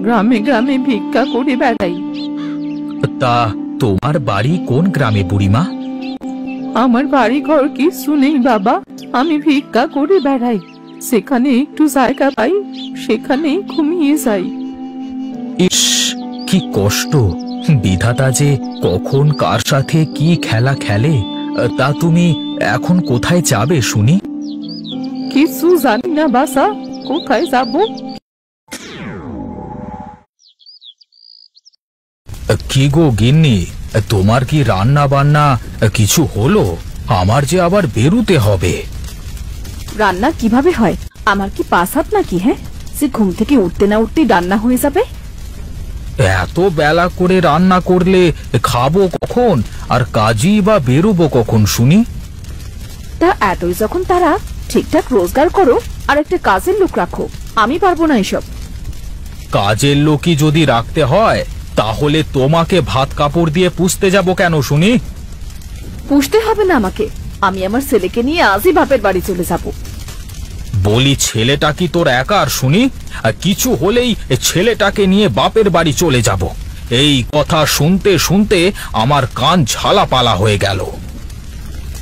গ্রামে গ্রামে ভিক্ষা করে বেড়াই। তা তোমার বাড়ি কোন গ্রামে বুড়িমা? আমার বাড়ি ঘর কিছু নেই বাবা, আমি ভিক্ষা করে বেড়াই। সেখানে একটু জায়গা পাই, সেখানেই ঘুমিয়ে যাই। ইস, কি কষ্ট! বিধাতা যে কখন কার সাথে কি খেলা খেলে। তা তুমি এখন কোথায় যাবে শুনি? কিছু জানি না বাসা, কোথায় যাব? কি গো গিন্নি, তোমার কি রান্না বান্না কিছু হলো? আমার যে আবার বেরুতে হবে। রান্না কিভাবে হয়? আমার কি পাঁচ হাত নাকি? হ্যাঁ, সে ঘুম থেকে উঠতে না উঠতেই রান্না হয়ে যাবে? এত বেলা করে রান্না করলে খাবো কখন, আর কাজই বা বেরোবো কখন শুনি? তা এতই যখন তারা, ঠিকঠাক রোজগার করো আর একটা কাজের লোক রাখো। আমি পারবো না এসব। কাজের লোকই যদি রাখতে হয় তাহলে তোমাকে ভাত কাপড় দিয়ে পুষতে যাব কেন শুনি? পুষতে হবে না আমাকে, আমি আমার ছেলেকে নিয়ে আজই বাপের বাড়ি চলে যাব। বলি, ছেলেটা কি তোর একার শুনি? আর কিছু হলেই ছেলেটাকে নিয়ে বাপের বাড়ি চলে যাব, এই কথা শুনতে শুনতে আমার কান ঝালাপালা হয়ে গেল।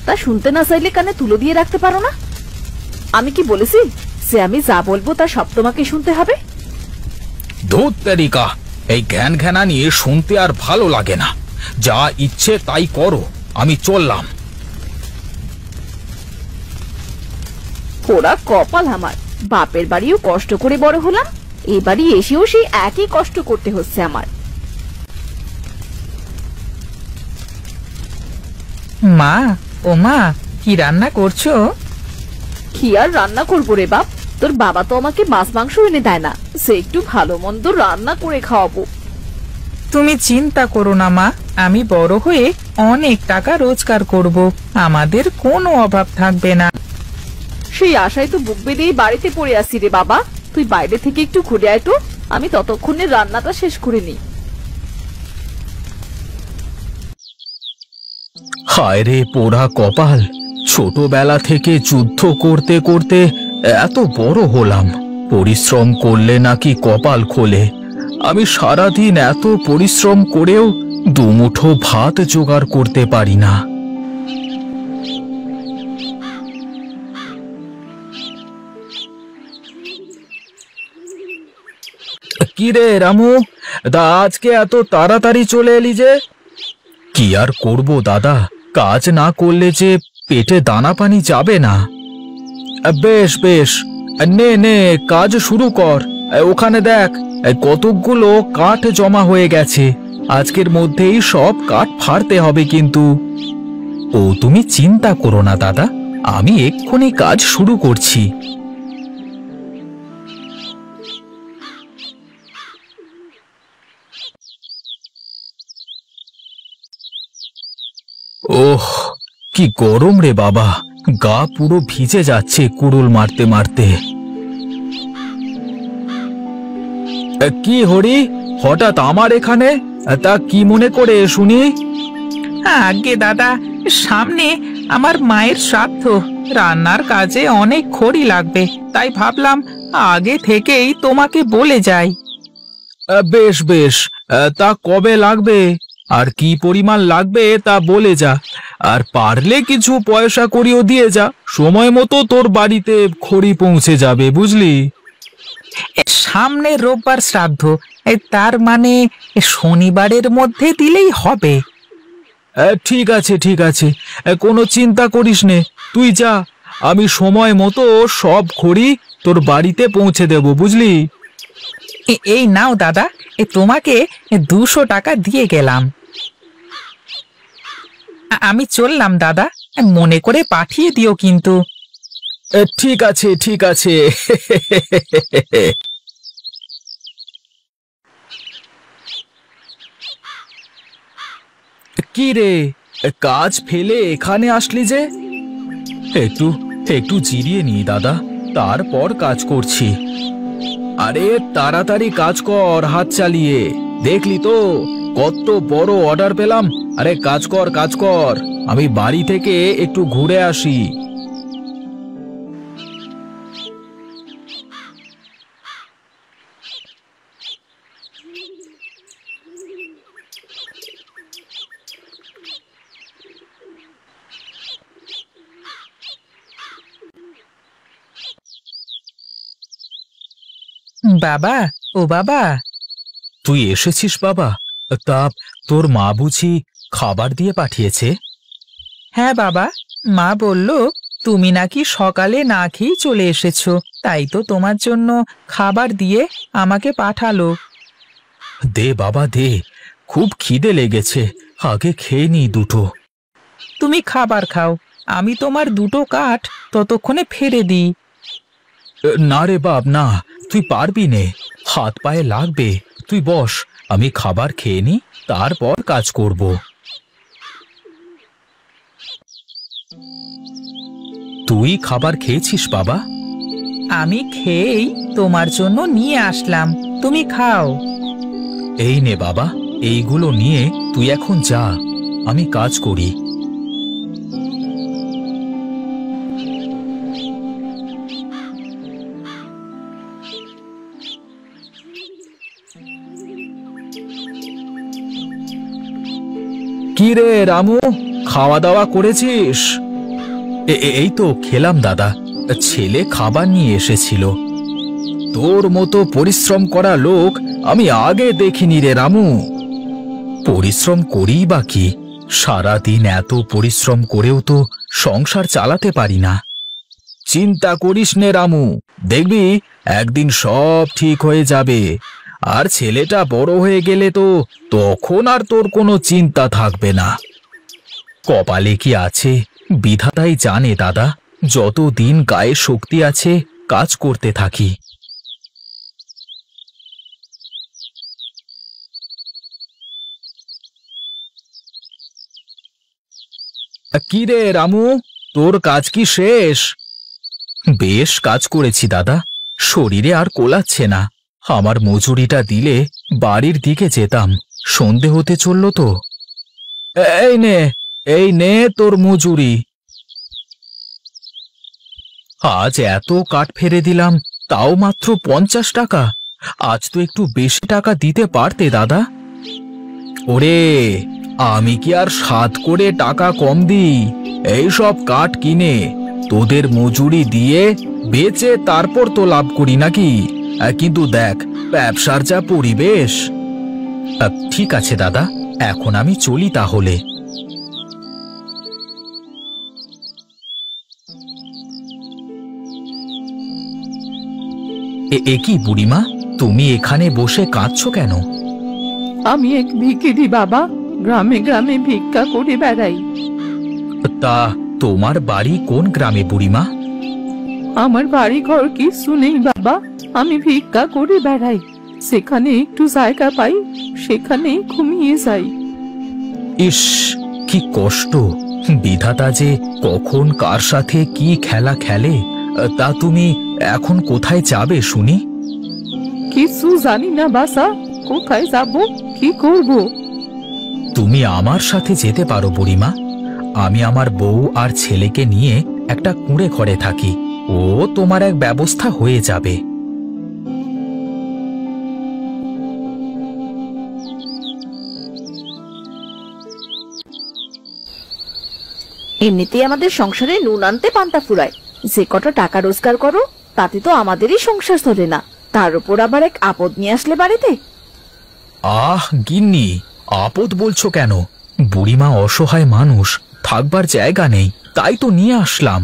তা শুনতে না চাইলে কানে তুলো দিয়ে রাখতে পারো না? আমি কি বলেছি যে আমি যা বলবো তা সব তোমাকে শুনতে হবে? ধুত তেরিকা, এই জ্ঞান ঘ্যানা নিয়ে শুনতে আর ভালো লাগে না। যা ইচ্ছে তাই করো, আমি চললাম। পোড়া কপাল আমার, বাপের বাড়িও কষ্ট করে বড় হলাম, এই বাড়ি এসেও সেই একই কষ্ট করতে হচ্ছে আমার। মা, ও মা, কি রান্না করছো? কি আর রান্না করবো রে বাপ, তোর বাবা তো আমাকে মাছ মাংস এনে দেয় না, সে একটু ভালো মন্দ রান্না করে খাওয়াবো। তুমি চিন্তা করো না মা, আমি বড় হয়ে অনেক টাকা রোজগার করব, আমাদের কোনো অভাব থাকবে না। সেই আশায় তো বুক বেঁধেই বাড়িতে পড়ে আসি রে বাবা, তুই বাইরে থেকে একটু ঘুরে আয় তো, আমি ততক্ষণে রান্নাটা শেষ করে নিই। হায় রে পোড়া কপাল, ছোটবেলা থেকে যুদ্ধ করতে করতে এত বড় হলাম, পরিশ্রম করলে নাকি কপাল খোলে। আমি সারাদিন এত পরিশ্রম করেও দুমুঠো ভাত জোগাড় করতে পারি না। কি রে রামু, দা আজকে এত তাড়াতাড়ি চলে এলি যে? কি আর করব দাদা, কাজ না করলে যে পেটে দানা পানি যাবে না। বেশ বেশ, নে নে কাজ শুরু কর। ওখানে দেখ, কতকগুলো কাঠ জমা হয়ে গেছে, আজকের মধ্যেই সব কাঠ ফাড়তে হবে কিন্তু। ও তুমি চিন্তা করো না দাদা, আমি এক্ষুনি কাজ শুরু করছি। ওহ, কি গরম রে বাবা, গা পুরো ভিজে যাচ্ছে কুড়ুল মারতে মারতে। কি হরি, হঠাৎ আমার এখানে? তা কি মনে করে শুনি? আগে দাদা, সামনে আমার মায়ের শ্রাদ্ধ, রান্নার কাজে অনেক খড়ি লাগবে, তাই ভাবলাম আগে থেকেই তোমাকে বলে যাই। বেশ বেশ, তা কবে লাগবে আর কি পরিমাণ লাগবে তা বলে যা, আর পারলে কিছু পয়সা করিও দিয়ে যা, সময় মতো তোর বাড়িতে খড়ি পৌঁছে যাবে, বুঝলি? সামনে রোববার শ্রাদ্ধ, তার মানে শনিবারের মধ্যে দিলেই হবে। ঠিক আছে ঠিক আছে, কোনো চিন্তা করিস নে, তুই যা, আমি সময় মতো সব খড়ি তোর বাড়িতে পৌঁছে দেব, বুঝলি? এই নাও দাদা, তোমাকে 200 টাকা দিয়ে গেলাম। আমি চললাম দাদা, মনে করে পাঠিয়ে দিও কিন্তু। ঠিক আছে ঠিক আছে। কি রে, কাজ ফেলে এখানে আসলি যে? একটু একটু জিরিয়ে নি দাদা, তারপর কাজ করছি। আরে তাড়াতাড়ি কাজ কর হাত চালিয়ে, দেখলি তো কত বড় অর্ডার পেলাম। আরে কাজ কর কাজ কর, আমি বাড়ি থেকে একটু ঘুরে আসি। বাবা, ও বাবা। তুই এসেছিস বাবা? তা তোর মা বুঝি খাবার দিয়ে পাঠিয়েছে? হ্যাঁ বাবা, মা বলল তুমি নাকি সকালে না খেয়ে চলে এসেছো, তাই তো তোমার জন্য খাবার দিয়ে আমাকে পাঠালো। দে বাবা দে, খুব খিদে লেগেছে, আগে খেয়ে নি দুটো। তুমি খাবার খাও, আমি তোমার দুটো কাঠ ততক্ষণে ফেরে দিই। না রে বাপ না, তুই পারবি নে, হাত পায়ে লাগবে। তুই বস, আমি খাবার খেয়ে নি, তারপর কাজ করব। তুই খাবার খেয়েছিস বাবা? আমি খেয়েই তোমার জন্য নিয়ে আসলাম, তুমি খাও। এই নে বাবা, এইগুলো নিয়ে তুই এখন যা, আমি কাজ করি। কি রে রামু, খাওয়া দাওয়া করেছিস? এই তো খেলাম দাদা, ছেলে খাবার নিয়ে এসেছিল। তোর মতো পরিশ্রম করা লোক আমি আগে দেখিনি রে রামু। পরিশ্রম করি বা কি, সারাদিন এত পরিশ্রম করেও তো সংসার চালাতে পারি না। চিন্তা করিস নে রামু, দেখবি একদিন সব ঠিক হয়ে যাবে। আর ছেলেটা বড় হয়ে গেলে তো তখন আর তোর কোনো চিন্তা থাকবে না। কপালে কি আছে বিধাতাই জানে দাদা, যতদিন গায়ে শক্তি আছে কাজ করতে থাকি। কি রে রামু, তোর কাজ কি শেষ? বেশ কাজ করেছি দাদা, শরীরে আর কোলাচ্ছে না। আমার মজুরিটা দিলে বাড়ির দিকে যেতাম, সন্ধে হতে চলল তো। এই নে তোর মজুরি। আজ এত কাঠ ফেরে দিলাম, তাও মাত্র 50 টাকা। আজ তো একটু বেশি টাকা দিতে পারতে দাদা। ওরে, আমি কি আর 7 করে টাকা কম দিই? এইসব কাঠ কিনে তোদের মজুরি দিয়ে বেচে তারপর তো লাভ করি নাকি? কিন্তু দেখ ব্যবসার যা পরিবেশ। ঠিক আছে দাদা, এখন আমি চলি তাহলে। এ কি বুড়িমা, তুমি এখানে বসে কাঁদছো কেন? আমি এক ভিখিরি বাবা, গ্রামে গ্রামে ভিক্ষা করে বেড়াই। তা তোমার বাড়ি কোন গ্রামে বুড়িমা? আমার বাড়ি ঘর কিছু নেই বাবা, আমি ভিক্ষা করে বেড়াই। সেখানে একটু জায়গা পাই, সেখানেই ঘুমিয়ে যাই। ইস, কি কষ্ট! বিধাতা যে কখন কার সাথে কি খেলা খেলে। তা তুমি এখন কোথায় যাবে শুনি? কিছু জানি না বাসা, কোথায় যাব, কি করব? তুমি আমার সাথে যেতে পারো বুড়িমা। আমি আমার বউ আর ছেলেকে নিয়ে একটা কুঁড়ে ঘরে থাকি, ও তোমার এক ব্যবস্থা হয়ে যাবে। এমনিতেই আমাদের সংসারে নুন আনতে পান্তা ফুরায়, যে কটা টাকা রোজগার করো তাতে তো আমাদেরই সংসার চলে না, তার উপর আবার এক আপদ নিয়ে আসলে বাড়িতে। আহ গিন্নি, আপদ বলছো কেন? বুড়িমা অসহায় মানুষ, থাকবার জায়গা নেই, তাই তো নিয়ে আসলাম।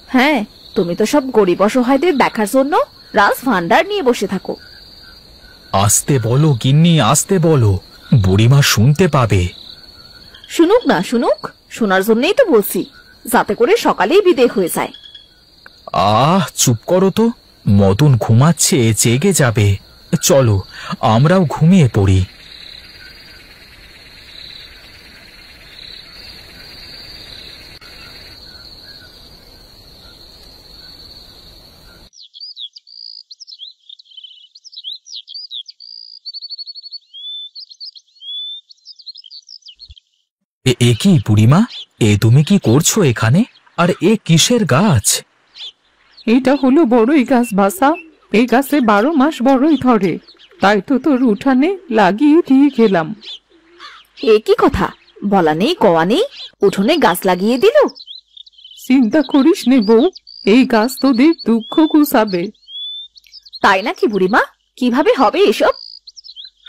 হ্যাঁ, তুমি তো সব গরিব অসহায়দের দেখার জন্য রাজ ভান্ডার নিয়ে বসে থাকো। আসতে বলো গিন্নি, আসতে বলো, বুড়িমা শুনতে পাবে। শুনুক না শুনুক, শোনার জন্যই তো বলছি, যাতে করে সকালেই বিদেয় হয়ে যায়। চুপ করো তো, মদন ঘুমাচ্ছে, জেগে যাবে। চলো আমরাও ঘুমিয়ে পড়ি। এ কি বুড়িমা, তুমি কি করছো এখানে? আর এ কিসের গাছ? এটা হলো বড়ই গাছ বাসা, এই গাছে 12 মাস বড়ই ধরে, তাই তো তোর উঠানে লাগিয়ে দিয়ে গেলাম। এ কি কথা, বলা নেই কওয়া নেই, উঠোনে গাছ লাগিয়ে দিল? চিন্তা করিস নে বউ, এই গাছ তোদের দুঃখ ঘুচাবে। তাই নাকি বুড়িমা? কিভাবে হবে এসব?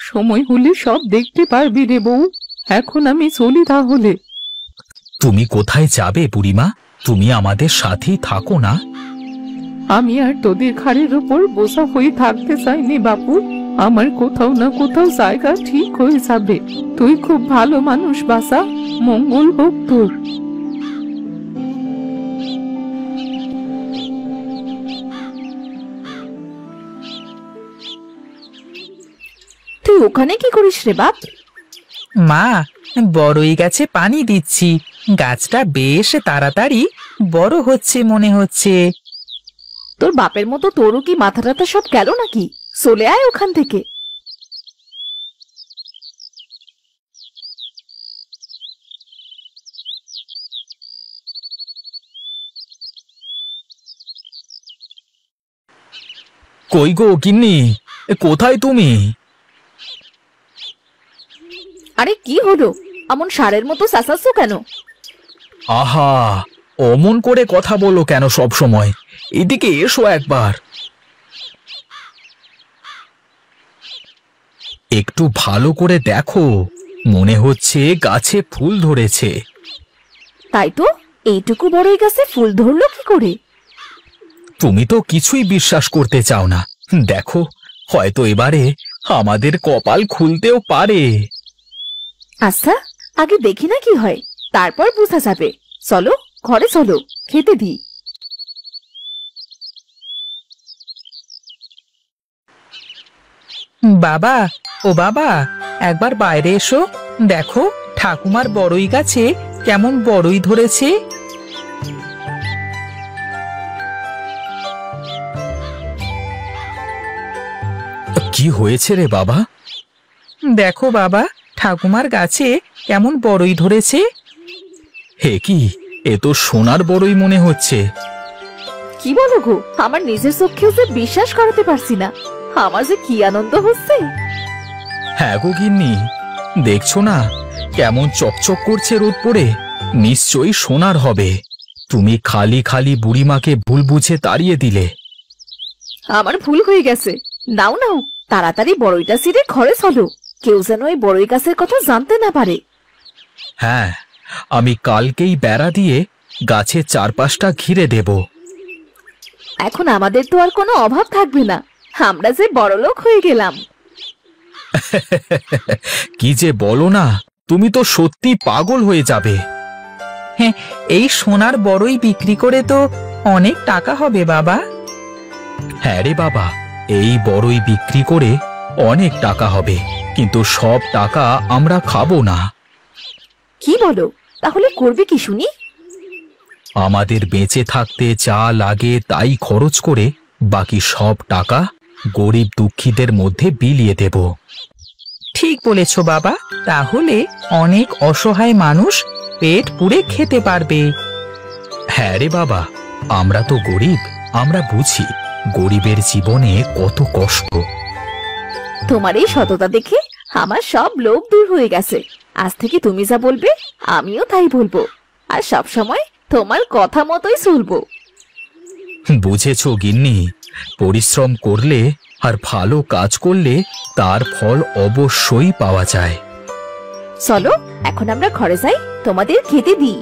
সময় হলে সব দেখতে পারবি রে বউ। এখন আমি চলি তাহলে। তুমি কোথায় যাবে বুড়িমা? তুমি আমাদের সাথেই থাকো না। আমি আর তোদের ঘাড়ের উপর বোঝা হয়ে থাকতে চাইনি বাপু। আমার কোথাও না কোথাও জায়গা ঠিক হয়ে যাবে। তুই খুব ভালো মানুষ বাসা, মঙ্গল হোক তোর। তুই ওখানে কি করিস রে বাপ? মা, বড়ই গাছে পানি দিচ্ছি। গাছটা বেশ তাড়াতাড়ি বড় হচ্ছে মনে হচ্ছে। তোর বাপের মতো তোরও কি মাথা টাথা সব গেল নাকি? চলে আয় ওখান থেকে। কই গো গিন্নি, কোথায় তুমি? আরে কি হলো? এমন ষাঁড়ের মতো চেঁচাচ্ছ কেন? আহা, অমন করে কথা বলো কেন সব সময়? এদিকে এসো একবার। একটু ভালো করে দেখো, মনে হচ্ছে গাছে ফুল ধরেছে। তাই তো, এইটুকু বড়ই গাছে ফুল ধরলো কি করে? তুমি তো কিছুই বিশ্বাস করতে চাও না। দেখো, হয়তো এবারে আমাদের কপাল খুলতেও পারে। আচ্ছা, আগে দেখি না কি হয়, তারপর বোঝা যাবে। চলো ঘরে চলো, খেতে দি। বাবা, ও বাবা, একবার বাইরে এসো। দেখো ঠাকুমার বড়ই গাছে কেমন বড়ই ধরেছে। কি হয়েছে রে বাবা? দেখো বাবা, ঠাকুমার গাছে কেমন বড়ই ধরেছে। হে কি, এ তো সোনার বড়ই মনে হচ্ছে। কি বলো গো? আমার নিজের চোখেও যে বিশ্বাস করাতে পারছি না। আমার যে কি আনন্দ হচ্ছে। হ্যাঁ গো গিন্নি, দেখছো না কেমন চকচক করছে রোদ পড়ে? নিশ্চয়ই সোনার হবে। তুমি খালি খালি বুড়িমাকে ভুল বুঝে তাড়িয়ে দিলে। আমার ভুল হয়ে গেছে। নাও নাও, তাড়াতাড়ি বড়ইটা ছিঁড়ে ঘরে চলো। কেউ যেন এই বড়ই গাছের কথা জানতে না পারে। হ্যাঁ, আমি কালকেই বেড়া দিয়ে গাছের চারপাশটা ঘিরে দেব। এখন আমাদের তো আর কোনো অভাব থাকবে না। আমরা যে বড়লোক হয়ে গেলাম। কি যে বলো না, তুমি তো সত্যি পাগল হয়ে যাবে। হ্যাঁ, এই সোনার বড়ই বিক্রি করে তো অনেক টাকা হবে বাবা। হ্যাঁ রে বাবা, এই বড়ই বিক্রি করে অনেক টাকা হবে, কিন্তু সব টাকা আমরা খাবো না। কি বলো? তাহলে করবে কি শুনি? আমাদের বেঁচে থাকতে যা লাগে তাই খরচ করে বাকি সব টাকা গরিব দুঃখীদের মধ্যে বিলিয়ে দেব। ঠিক বলেছ বাবা, তাহলে অনেক অসহায় মানুষ পেট পুড়ে খেতে পারবে। হ্যাঁ রে বাবা, আমরা তো গরিব, আমরা বুঝি গরিবের জীবনে কত কষ্ট। তোমার এই সততা দেখে আমার সব লোভ দূর হয়ে গেছে। আজ থেকে তুমি যা বলবে আমিও তাই বলবো, আর সব সময় তোমার কথা মতোই চলবো। বুঝেছো গিন্নি, পরিশ্রম করলে আর ভালো কাজ করলে তার ফল অবশ্যই পাওয়া যায়। চলো এখন আমরা ঘরে যাই, তোমাদের খেতে দিই।